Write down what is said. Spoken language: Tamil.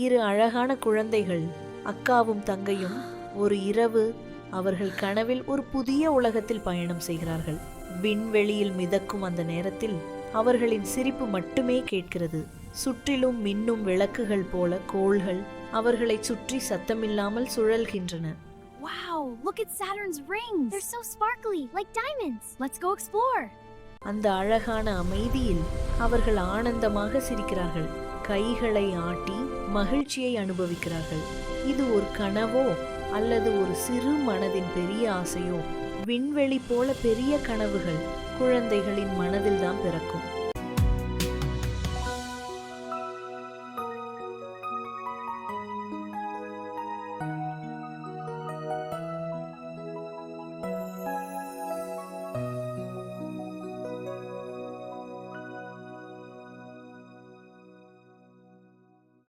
இரு அழகான குழந்தைகள், அக்காவும் தங்கையும், ஒரு இரவு அவர்கள் கனவில் ஒரு புதிய உலகத்தில் பயணம் செய்கிறார்கள். விண்வெளியில் மிதக்கும் அந்த நேரத்தில் அவர்களின் சிரிப்பு மட்டுமே கேட்கிறது. சுற்றிலும் மின்னும் விளக்குகள் போல கோள்கள் அவர்களை சுற்றி சத்தமில்லாமல் சுழல்கின்றன. Wow, look at Saturn's rings. They're so sparkly, like diamonds. Let's go explore. அந்த அழகான அமைதியில் அவர்கள் ஆனந்தமாக சிரிக்கிறார்கள், கைகளை ஆட்டி மகிழ்ச்சியை அனுபவிக்கிறார்கள். இது ஒரு கனவோ அல்லது ஒரு சிறு மனதின் பெரிய ஆசையோ? விண்வெளி போல பெரிய கனவுகள் குழந்தைகளின் மனதில்தான் பிறக்கும்.